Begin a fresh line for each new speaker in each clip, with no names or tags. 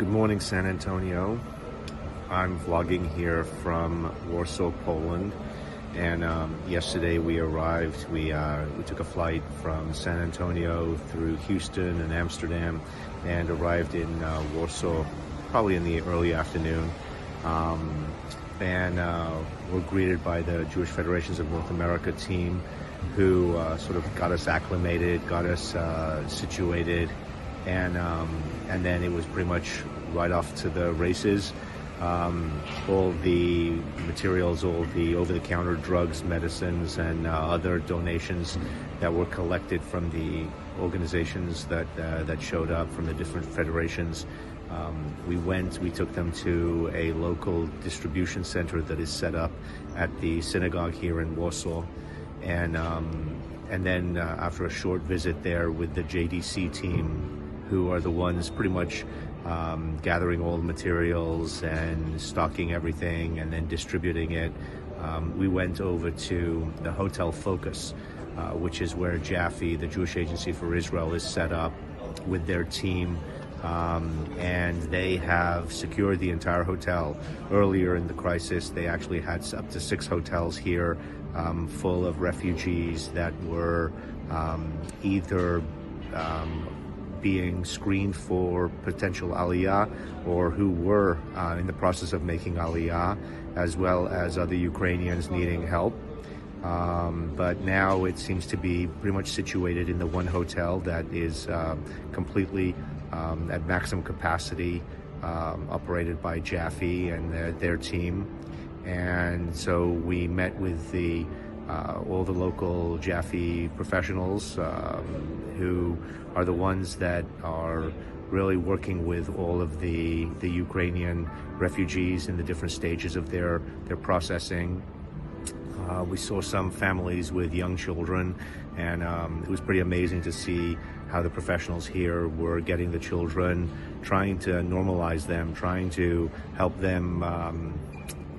Good morning, San Antonio. I'm vlogging here from Warsaw, Poland, and yesterday we arrived. We took a flight from San Antonio through Houston and Amsterdam, and arrived in Warsaw probably in the early afternoon. And we're greeted by the Jewish Federations of North America team, who sort of got us acclimated, got us situated, and then it was pretty much right off to the races. All the materials, all the over-the-counter drugs, medicines, and other donations that were collected from the organizations that showed up from the different federations. We took them to a local distribution center that is set up at the synagogue here in Warsaw, and then after a short visit there with the JDC team, who are the ones pretty much gathering all the materials and stocking everything and then distributing it, we went over to the Hotel Focus, which is where JFNA, the Jewish Agency for Israel, is set up with their team. And they have secured the entire hotel. Earlier in the crisis, they actually had up to 6 hotels here full of refugees that were either being screened for potential aliyah, or who were in the process of making aliyah, as well as other Ukrainians needing help. But now it seems to be pretty much situated in the one hotel that is completely at maximum capacity, operated by JFNA and their team. And so we met with all the local JFNA professionals, who are the ones that are really working with all of the Ukrainian refugees in the different stages of their processing. We saw some families with young children, and it was pretty amazing to see how the professionals here were getting the children, trying to normalize them, trying to help them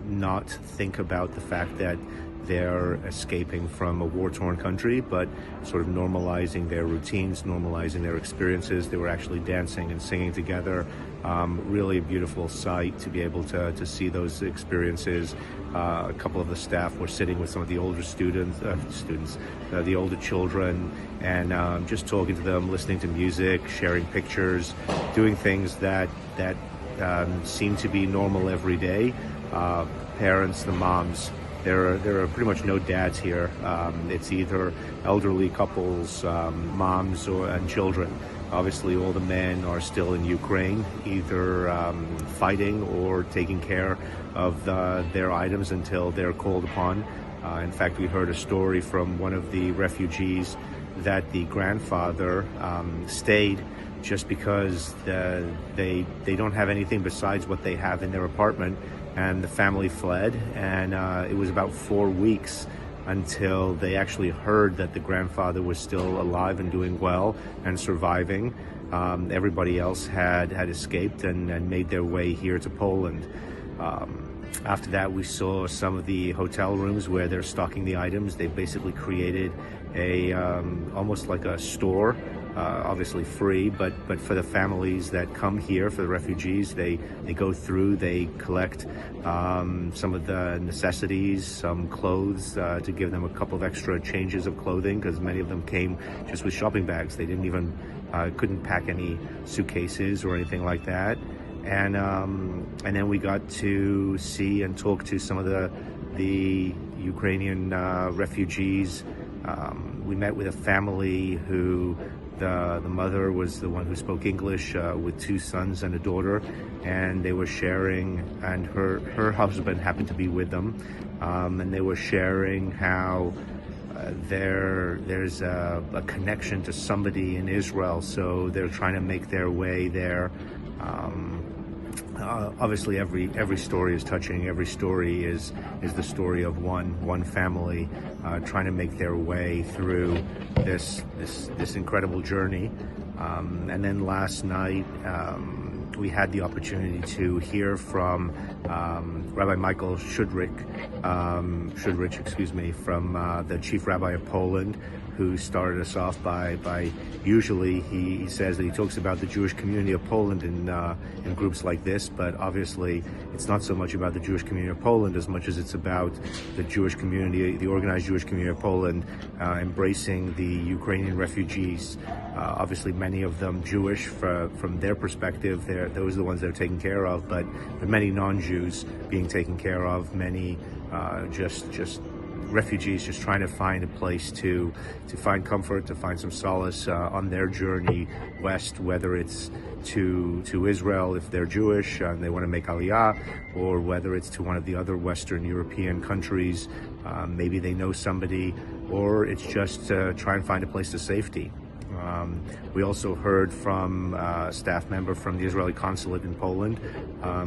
not think about the fact that they're escaping from a war-torn country, but sort of normalizing their routines, normalizing their experiences. They were actually dancing and singing together. Really a beautiful sight to be able to see those experiences. A couple of the staff were sitting with some of the older the older children, and just talking to them, listening to music, sharing pictures, doing things that seem to be normal every day. Parents, the moms, there are pretty much no dads here. It's either elderly couples, moms, and children. Obviously, all the men are still in Ukraine, either fighting or taking care of their items until they're called upon. In fact, we heard a story from one of the refugees that the grandfather stayed just because they don't have anything besides what they have in their apartment, and the family fled, and it was about 4 weeks until they actually heard that the grandfather was still alive and doing well and surviving. Everybody else had escaped and made their way here to Poland. After that, we saw some of the hotel rooms where they're stocking the items. They basically created a almost like a store, obviously free, but for the families that come here, for the refugees, they go through, they collect some of the necessities, some clothes, to give them a couple of extra changes of clothing, because many of them came just with shopping bags. They didn't even couldn't pack any suitcases or anything like that. And then we got to see and talk to some of the Ukrainian refugees. We met with a family who the mother was the one who spoke English, with 2 sons and a daughter, and they were sharing, and her husband happened to be with them, and they were sharing how there's a connection to somebody in Israel, so they're trying to make their way there. Obviously, every story is touching. Every story is the story of one family trying to make their way through this incredible journey. And then last night, we had the opportunity to hear from Rabbi Michael Shudrich, from the Chief Rabbi of Poland, who started us off by usually he says that he talks about the Jewish community of Poland in groups like this, but obviously it's not so much about the Jewish community of Poland as much as it's about the Jewish community, the organized Jewish community of Poland, embracing the Ukrainian refugees. Obviously many of them Jewish from their perspective. Those are the ones that are taken care of, but many non-Jews being taken care of, many just refugees just trying to find a place to find comfort, to find some solace on their journey west, whether it's to Israel if they're Jewish and they want to make Aliyah, or whether it's to one of the other Western European countries. Maybe they know somebody, or it's just try and find a place of safety. We also heard from a staff member from the Israeli consulate in Poland,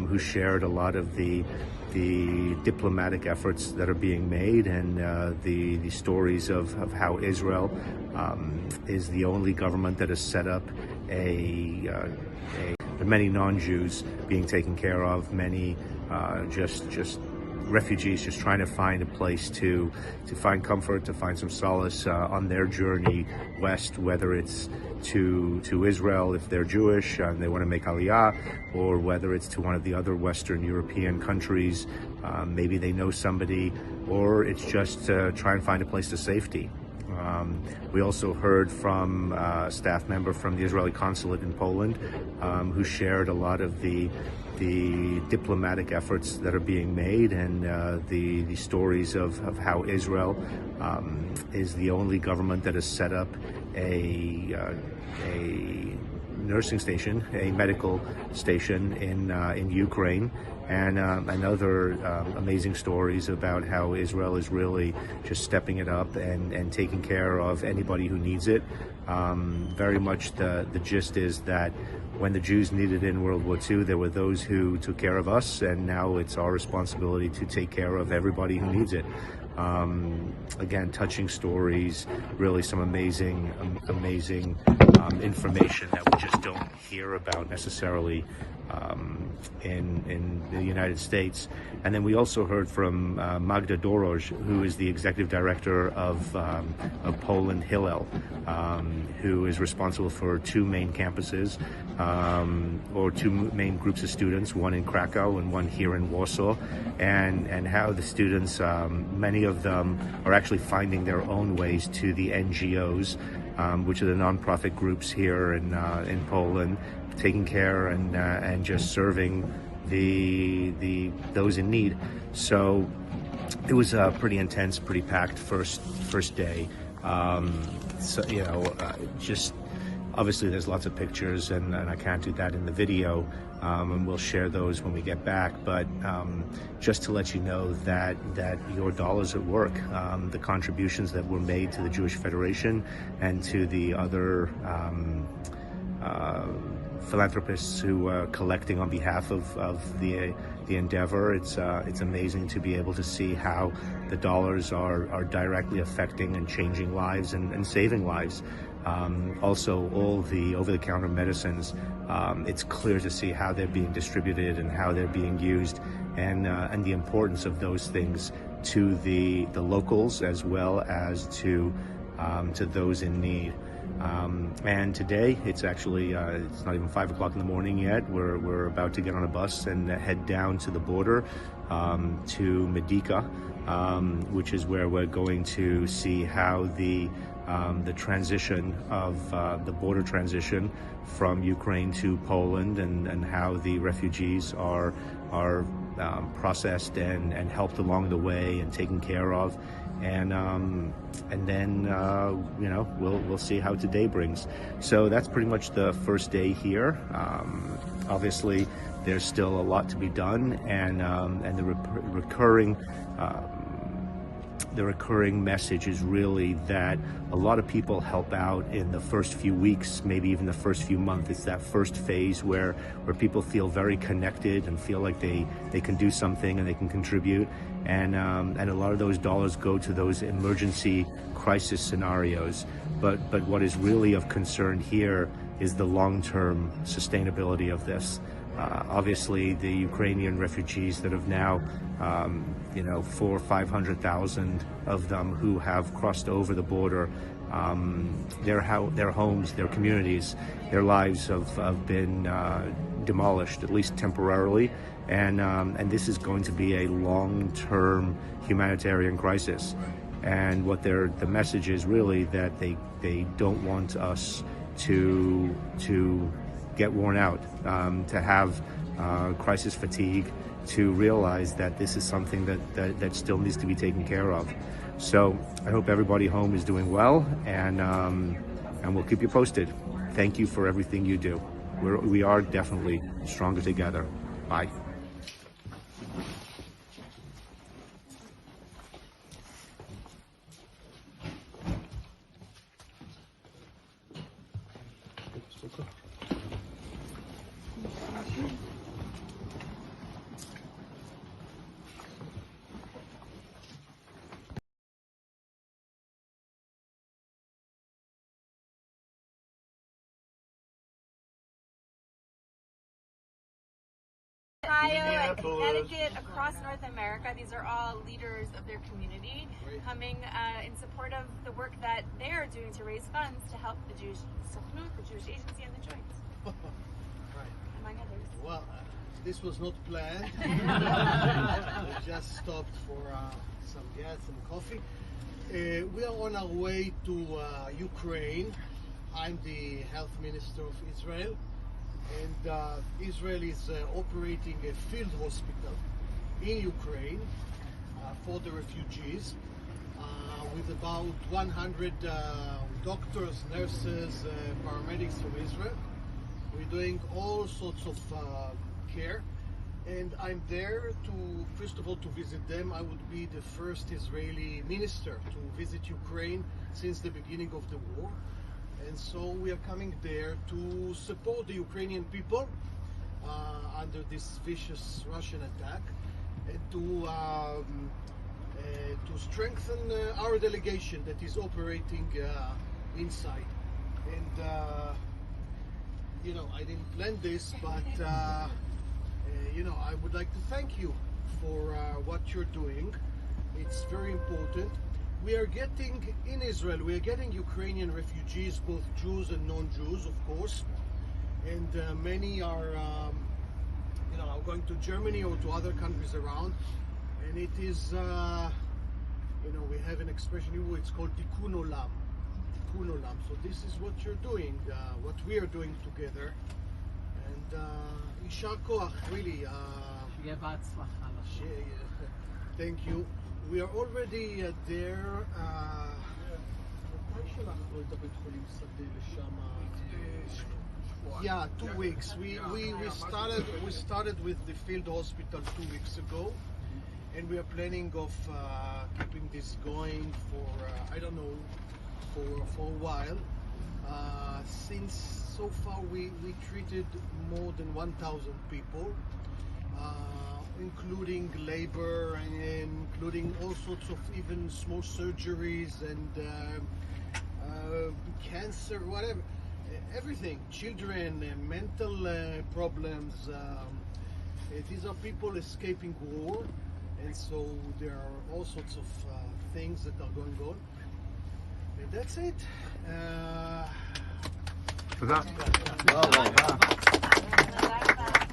who shared a lot of the diplomatic efforts that are being made, and the stories of how Israel is the only government that has set up many non-Jews being taken care of, many just refugees just trying to find a place to find comfort, to find some solace on their journey west, whether it's to Israel if they're Jewish and they want to make Aliyah, or whether it's to one of the other Western European countries. Maybe they know somebody, or it's just try and find a place of safety. We also heard from a staff member from the Israeli consulate in Poland, who shared a lot of the diplomatic efforts that are being made, and the stories of how Israel is the only government that has set up a nursing station, a medical station in Ukraine, and other amazing stories about how Israel is really just stepping it up and taking care of anybody who needs it. Very much the gist is that when the Jews needed it in World War II, there were those who took care of us, and now it's our responsibility to take care of everybody who needs it. Again, touching stories, really some amazing information that we just don't hear about necessarily in the United States. And then we also heard from Magda Doroj, who is the executive director of Poland Hillel, who is responsible for two main campuses, or two main groups of students, one in Krakow and one here in Warsaw, and how the students, many of them are actually finding their own ways to the NGOs, which are the nonprofit groups here in Poland, taking care and just serving those in need. So it was a pretty intense, pretty packed first day. Just obviously there's lots of pictures, and I can't do that in the video, and we'll share those when we get back. But just to let you know that your dollar's at work. The contributions that were made to the Jewish Federation and to the other philanthropists who are collecting on behalf of the endeavor. It's amazing to be able to see how the dollars are directly affecting and changing lives and saving lives. Also, all the over-the-counter medicines, it's clear to see how they're being distributed and how they're being used, and the importance of those things to the locals as well as to those in need. And today it's actually it's not even 5 o'clock in the morning yet. We're about to get on a bus and head down to the border to Medica, which is where we're going to see how the transition of the border transition from Ukraine to Poland, and how the refugees are processed and helped along the way and taken care of. And then we'll see how today brings. So that's pretty much the first day here. Obviously, there's still a lot to be done, and the recurring message is really that a lot of people help out in the first few weeks, maybe even the first few months. It's that first phase where people feel very connected and feel like they can do something and they can contribute. And a lot of those dollars go to those emergency crisis scenarios. But what is really of concern here is the long-term sustainability of this. Obviously, the Ukrainian refugees that have now, 400,000 or 500,000 of them who have crossed over the border, their homes, their communities, their lives have been demolished, at least temporarily, and this is going to be a long-term humanitarian crisis. And what the message is really that they don't want us to get worn out, to have crisis fatigue, to realize that this is something that still needs to be taken care of. So I hope everybody home is doing well, and we'll keep you posted. Thank you for everything you do. We are definitely stronger together. Bye.
Ohio, Connecticut, across North America. These are all leaders of their community coming in support of the work that they are doing to raise funds to help the Jewish Sochnut, the Jewish Agency, and the Joint, among others.
Well, this was not planned. We just stopped for some gas and coffee. We are on our way to Ukraine. I'm the health minister of Israel. And Israel is operating a field hospital in Ukraine for the refugees with about 100 doctors, nurses, paramedics from Israel. We're doing all sorts of care, and I'm there to, first of all, to visit them. I would be the first Israeli minister to visit Ukraine since the beginning of the war. And so we are coming there to support the Ukrainian people under this vicious Russian attack, and to strengthen our delegation that is operating inside. And I didn't plan this, but I would like to thank you for what you're doing. It's very important. We are getting, in Israel, we are getting Ukrainian refugees, both Jews and non-Jews, of course. And many are, going to Germany or to other countries around. And it is, we have an expression in Hebrew, it's called Tikkun Olam. Tikkun Olam. So this is what you're doing, what we are doing together. And Yishar Koach, really. Thank you. We are already there. Yeah, 2 weeks. We started with the field hospital 2 weeks ago, and we are planning of keeping this going for I don't know, for a while. Since so far we treated more than 1,000 people. Including labor and including all sorts of even small surgeries and cancer, whatever, everything, children, mental problems. These are people escaping war, and so there are all sorts of things that are going on. And that's it.
Thank you.